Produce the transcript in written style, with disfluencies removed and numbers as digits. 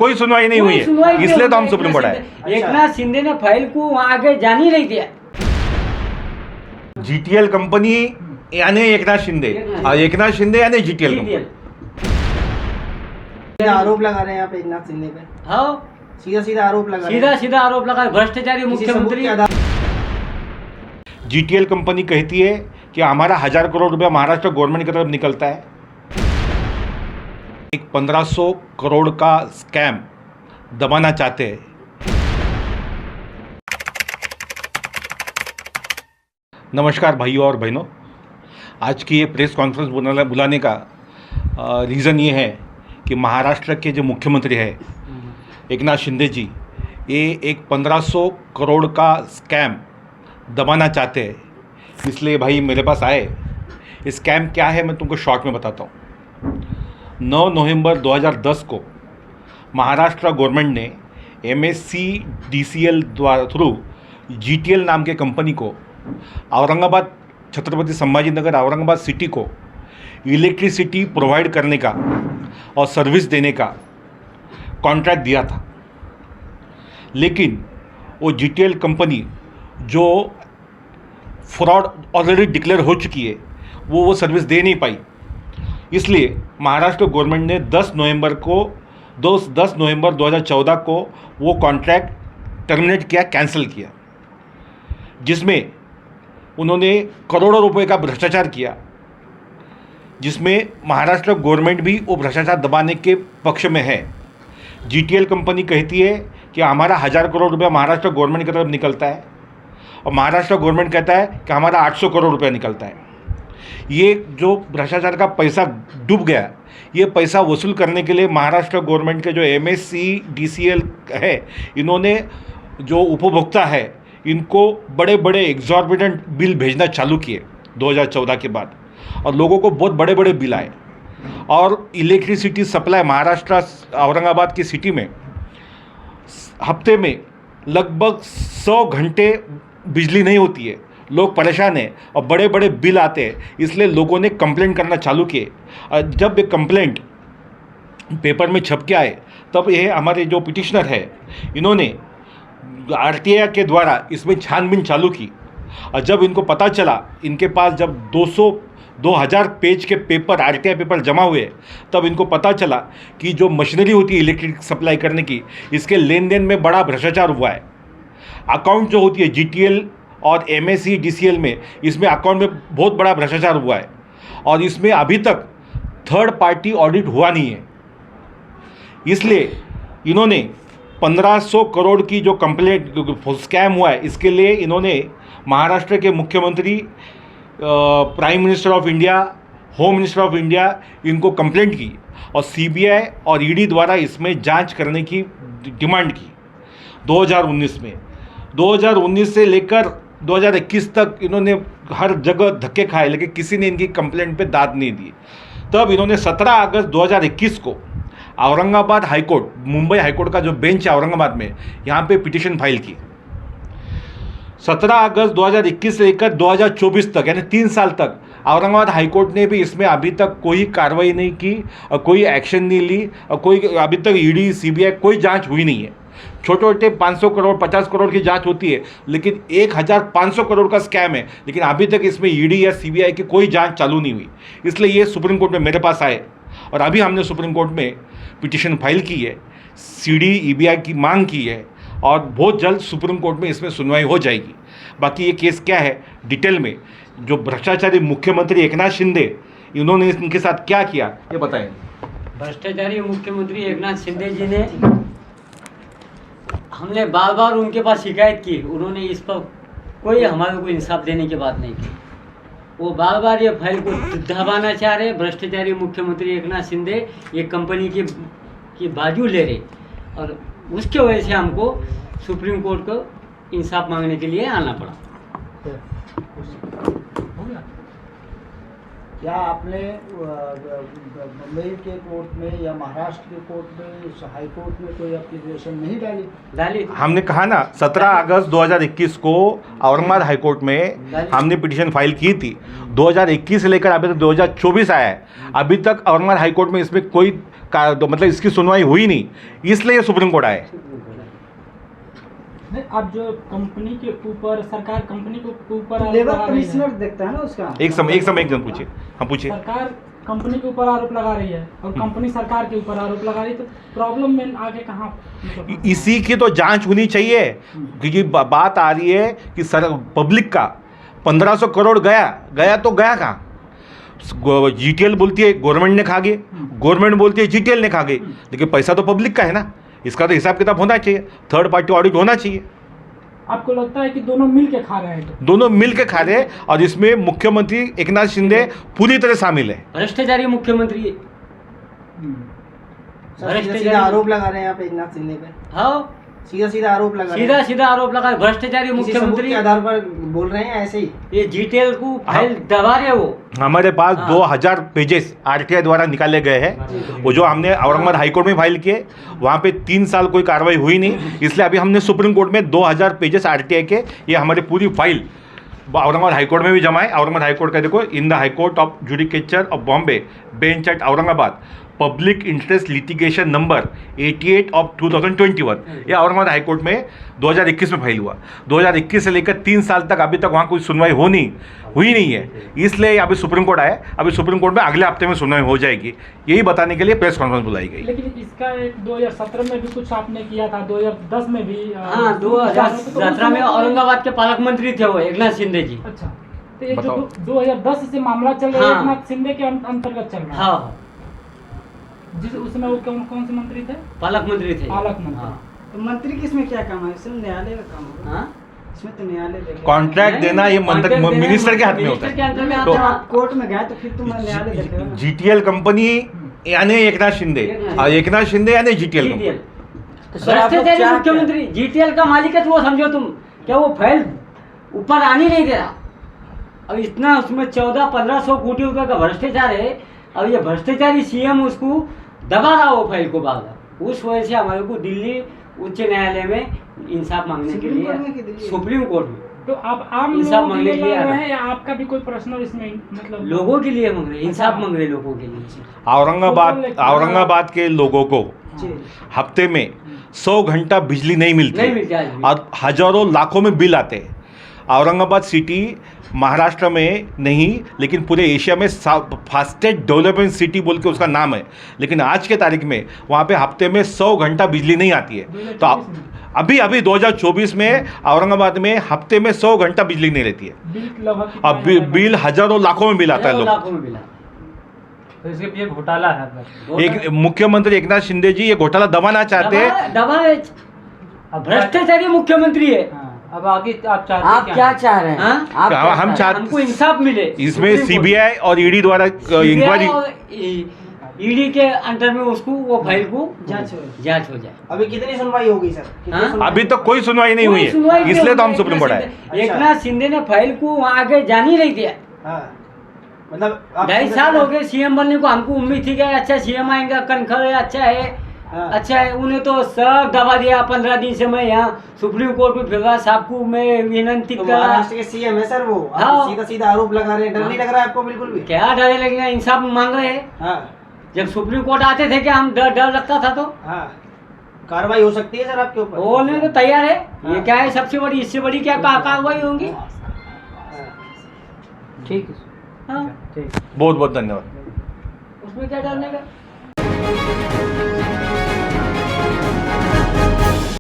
कोई सुनवाई नहीं हुई है, इसलिए तो हम सुप्रीम कोर्ट आए। एकनाथ शिंदे ने फाइल को वहाँ आगे जाने नहीं दिया। जीटीएल कंपनी यानी एकनाथ शिंदे, एकनाथ शिंदे यानी जीटीएल कंपनी। आरोप लगा रहे हैं यहाँ पे एकनाथ शिंदे पे। हाँ, सीधा सीधा आरोप लगा रहे हैं। सीधा आरोप लगा, भ्रष्टाचारी मुख्यमंत्री। जीटीएल कंपनी कहती है कि हमारा 1000 करोड़ रुपया महाराष्ट्र गवर्नमेंट की तरफ निकलता है। एक 1500 करोड़ का स्कैम दबाना चाहते हैं। नमस्कार भाइयों और बहनों, आज की ये प्रेस कॉन्फ्रेंस बुलाने का रीज़न ये है कि महाराष्ट्र के जो मुख्यमंत्री है एकनाथ शिंदे जी, ये एक 1500 करोड़ का स्कैम दबाना चाहते हैं, इसलिए भाई मेरे पास आए। स्कैम क्या है मैं तुमको शॉर्ट में बताता हूँ। 9 नवंबर 2010 को महाराष्ट्र गवर्नमेंट ने MSCDCL द्वारा थ्रू GTL नाम के कंपनी को औरंगाबाद छत्रपति संभाजी नगर औरंगाबाद सिटी को इलेक्ट्रिसिटी प्रोवाइड करने का और सर्विस देने का कॉन्ट्रैक्ट दिया था। लेकिन वो GTL कंपनी जो फ्रॉड ऑलरेडी डिक्लेयर हो चुकी है वो सर्विस दे नहीं पाई, इसलिए महाराष्ट्र गवर्नमेंट ने 10 नवंबर 2014 को वो कॉन्ट्रैक्ट टर्मिनेट किया, कैंसिल किया, जिसमें उन्होंने करोड़ों रुपए का भ्रष्टाचार किया, जिसमें महाराष्ट्र गवर्नमेंट भी वो भ्रष्टाचार दबाने के पक्ष में है। GTL कंपनी कहती है कि हमारा 1000 करोड़ रुपया महाराष्ट्र गवर्नमेंट की तरफ निकलता है और महाराष्ट्र गवर्नमेंट कहता है कि हमारा 800 करोड़ रुपया निकलता है। ये जो भ्रष्टाचार का पैसा डूब गया, ये पैसा वसूल करने के लिए महाराष्ट्र गवर्नमेंट के जो MSCDCL है, इन्होंने जो उपभोक्ता है इनको बड़े बड़े एग्जॉर्बिटेंट बिल भेजना चालू किए 2014 के बाद, और लोगों को बहुत बड़े बड़े बिल आए। और इलेक्ट्रिसिटी सप्लाई महाराष्ट्र औरंगाबाद की सिटी में हफ्ते में लगभग 100 घंटे बिजली नहीं होती है, लोग परेशान हैं और बड़े बड़े बिल आते हैं, इसलिए लोगों ने कंप्लेंट करना चालू किए। और जब ये कंप्लेंट पेपर में छप के आए तब ये हमारे जो पिटिशनर है इन्होंने RTI के द्वारा इसमें छानबीन चालू की, और जब इनको पता चला, इनके पास जब 2000 पेज के पेपर RTI पेपर जमा हुए, तब इनको पता चला कि जो मशीनरी होती है इलेक्ट्रिक सप्लाई करने की, इसके लेन देन में बड़ा भ्रष्टाचार हुआ है। अकाउंट जो होती है GTL और MSCDCL में, इसमें अकाउंट में बहुत बड़ा भ्रष्टाचार हुआ है, और इसमें अभी तक थर्ड पार्टी ऑडिट हुआ नहीं है। इसलिए इन्होंने 1500 करोड़ की जो कंप्लेंट स्कैम हुआ है, इसके लिए इन्होंने महाराष्ट्र के मुख्यमंत्री, prime minister of India, home minister of India, इनको कंप्लेंट की और CBI और ED द्वारा इसमें जांच करने की डिमांड की 2019 में। 2019 से लेकर 2021 तक इन्होंने हर जगह धक्के खाए, लेकिन किसी ने इनकी कंप्लेंट पे दाद नहीं दी। तब इन्होंने 17 अगस्त 2021 को औरंगाबाद हाईकोर्ट, मुंबई हाईकोर्ट का जो बेंच है औरंगाबाद में, यहाँ पे पिटीशन फाइल की। 17 अगस्त 2021 से लेकर 2024 तक, यानी 3 साल तक औरंगाबाद हाईकोर्ट ने भी इसमें अभी तक कोई कार्रवाई नहीं की और कोई एक्शन नहीं ली, और कोई अभी तक ED CBI कोई जांच हुई नहीं है। छोटे छोटे 500 करोड़ 50 करोड़ की जांच होती है, लेकिन 1500 करोड़ का स्कैम है, लेकिन अभी तक इसमें ED या CBI की कोई जांच चालू नहीं हुई। इसलिए ये सुप्रीम कोर्ट में मेरे पास आए, और अभी हमने सुप्रीम कोर्ट में पिटीशन फाइल की है, CD EBI की मांग की है, और बहुत जल्द सुप्रीम कोर्ट में इसमें सुनवाई हो जाएगी। बाकी ये केस क्या है डिटेल में, जो भ्रष्टाचारी मुख्यमंत्री एकनाथ शिंदे, इन्होंने इनके साथ क्या किया ये बताएंगे। भ्रष्टाचारी मुख्यमंत्री एकनाथ शिंदे जी ने, हमने बार बार उनके पास शिकायत की, उन्होंने इस पर कोई हमारे को इंसाफ देने की बात नहीं की। वो बार बार ये फाइल को दबाना चाह रहे। भ्रष्टाचारी मुख्यमंत्री एकनाथ शिंदे ये कंपनी की बाजू ले रहे, और उसके वजह से हमको सुप्रीम कोर्ट को इंसाफ मांगने के लिए आना पड़ा। क्या आपने मुंबई के कोर्ट में या महाराष्ट्र के कोर्ट में, हाई कोर्ट में कोई एप्लीकेशन नहीं डाली? हमने कहा ना, 17 अगस्त 2021 को औरंगाबाद हाई कोर्ट में हमने पिटीशन फाइल की थी। 2021 से लेकर अभी तक 2024 आया है, अभी तक औरंगाबाद हाई कोर्ट में इसमें कोई का तो मतलब इसकी सुनवाई हुई नहीं, इसलिए ये सुप्रीम कोर्ट आए। नहीं, अब जो कंपनी के ऊपर सरकार कंपनी के ऊपर आरोप लेबर लगा रही है। कमिश्नर देखता है ना उसका। एक जन पूछिए, हम पूछिए। सरकार कंपनी के ऊपर आरोप लगा रही है और कंपनी सरकार के ऊपर आरोप लगा रही है, तो प्रॉब्लम में आगे कहाँ मतलब इसी की तो जांच होनी चाहिए, क्योंकि बात आ रही है कि सर पब्लिक का 1500 करोड़ गया तो गया कहाँ? जीटीएल बोलती है गवर्नमेंट ने खा गए, गवर्नमेंट बोलती है जीटीएल ने खा गई, लेकिन पैसा तो पब्लिक का है ना, इसका तो हिसाब किताब होना चाहिए, थर्ड पार्टी ऑडिट होना चाहिए। आपको लगता है कि दोनों मिल के खा रहे हैं? तो दोनों मिल के खा रहे हैं, और इसमें मुख्यमंत्री एकनाथ शिंदे पूरी तरह शामिल है। भ्रष्टाचारी मुख्यमंत्री सीधा आरोप लगा रहे हैं आप एकनाथ शिंदे पे। हाँ, सीधा आरोप लगा रहे हैं। सीधा आरोप लगा, भ्रष्टाचारी किसी सबूत मुख्यमंत्री के आधार पर बोल रहे हैं ऐसे ही। ये जीटेल को फाइल दबा रहे वो। हमारे पास हाँ। 2000 पेजेस आरटीआई द्वारा निकाले गए हैं, वो जो हमने औरंगाबाद हाईकोर्ट में फाइल किए, वहाँ पे 3 साल कोई कार्रवाई हुई नहीं, इसलिए अभी हमने सुप्रीम कोर्ट में 2000 पेजेस आरटीआई के, ये हमारी पूरी फाइल औरंगाबाद हाईकोर्ट में भी जमा है। औरंगाबाद हाईकोर्ट का देखो, in the high court of judicature of Bombay bench at Aurangabad, public interest litigation number 88 ऑफ 2021, ये औरंगाबाद हाईकोर्ट में 2021 में फाइल हुआ। 2021 से लेकर 3 साल तक अभी तक वहाँ कोई सुनवाई हुई नहीं है, इसलिए अभी सुप्रीम कोर्ट आए। अभी सुप्रीम कोर्ट में अगले हफ्ते में सुनवाई हो जाएगी, यही बताने के लिए प्रेस कॉन्फ्रेंस बुलाई गई। लेकिन इसका एक 2017 में भी कुछ आपने किया था, 2010 में भी। हाँ, 2017 में औरंगाबाद के पालक मंत्री थे वो एकनाथ शिंदे जी। अच्छा, तो ये जो बताओ। 2010 से मामला चल रहा है, हाँ। एकनाथ शिंदे के अंतर्गत चल रहा है। हाँ, जिस उसमें वो कौन से मंत्री थे? पालक मंत्री थे। पालक मंत्री। हाँ। तो मंत्री की इसमें क्या काम है? इसमें न्यायालय का काम होगा। हाँ? इसमें तो न्यायालय देखेगा। कॉन्ट्रैक्ट देना ये कॉन्ट्रैक्ट देना मिनिस्टर के हाथ में होता मिनिस्टर के है। अंदर में तो आता है। आप कोर्ट में गए तो फिर तुम न्यायालय देखेगा ना। जीटीएल कंपनी यानी एकनाथ शिंदे, और एकनाथ शिंदे यानी जीटीएल कंपनी। तो सर, आप लोग भ्रष्टाचारी क्या- मुख्यमंत्री जीटीएल का मालिक है, तो वो समझो तुम, क्या वो फाइल ऊपर आने नहीं दे रहा? अब इतना उसमें 1400-1500 कोटी रुपए का भ्रष्टाचार है, और ये भ्रष्टाचारी सीएम उसको दबा रहा हो फाइल को बार। उस वजह से हमारे को दिल्ली उच्च न्यायालय में इंसाफ मांगने के सुप्रीम कोर्ट में कि लिए, दिल्ली? सुप्रीम कोर्ट में तो आप आम इंसाफ लोगों के मांगने लिए के लिए लड़ आ रहे रहा हैं या आपका भी कोई पर्सनल इसमें मतलब? लोगों के लिए मांग रहे, इंसाफ मांग रहे लोगों के लिए। औरंगाबाद के लोगों को जी। हफ्ते में 100 घंटा बिजली नहीं मिलती नहीं मिलती आज भी। और हजारों लाखों में बिल आते हैं। औरंगाबाद सिटी महाराष्ट्र में नहीं, लेकिन पूरे एशिया में फास्टेस्ट डेवलपमेंट सिटी बोल के उसका नाम है, लेकिन आज के तारीख में वहाँ पे हफ्ते में 100 घंटा बिजली नहीं आती है। तो अभी 2024 में औरंगाबाद में हफ्ते में 100 घंटा बिजली नहीं रहती है। बिल लगभग अब बिल हजारों लाखों में बिल आता है हजारों लोग। लाखों में मिला। तो इसके पीछे घोटाला है। एक मुख्यमंत्री एकनाथ शिंदे जी ये घोटाला दबाना चाहते हैं। दबा भ्रष्टाचारी मुख्यमंत्री है। अब आगे आप चाहते आप क्या चाह रहे हैं? हम क्या चाह रहे हैं? चाहते- हमको इंसाफ मिले। इसमें सुप्रीम कोर्ट। सीबीआई और ईडी द्वारा इंक्वायरी, ईडी के अंडर में उसको वो फाइल को जांच हो। जांच हो जाए। अभी कितनी सुनवाई होगी सर? कितनी हाँ? सुनवाई? अभी तक कोई सुनवाई नहीं हुई कोई सुनवाई है, नहीं इसलिए तो हम हुई। सुप्रीम कोर्ट आए। एकनाथ शिंदे ने फाइल को वहाँ आगे जाने ही नहीं दिया। हाँ। मतलब आप 2.5 साल हो गए सीएम बनने को, हमको उम्मीद थी कि अच्छा सीएम आएगा, कनखर है, अच्छा है, हाँ। अच्छा है। उन्हें तो सब दबा दिया। 15 दिन से मैं यहाँ सुप्रीम कोर्ट में फिर साहब को मैं विनती तो कर। महाराष्ट्र के सीएम है सर वो। आप हाँ। सीधा सीधा आरोप लगा रहे हैं, डर नहीं लग रहा है आपको बिल्कुल भी? क्या डरे लगेगा? इंसाफ मांग रहे हैं। हाँ जब सुप्रीम कोर्ट आते थे कि हम डर लगता था, तो हाँ। कार्रवाई हो सकती है सर आपके ऊपर? बोलने तो तैयार है। हाँ। ये क्या है सबसे बड़ी, इससे बड़ी क्या कार्रवाई होंगी? हाँ। ठीक है। हाँ, बहुत बहुत धन्यवाद। उसमें क्या डरने का?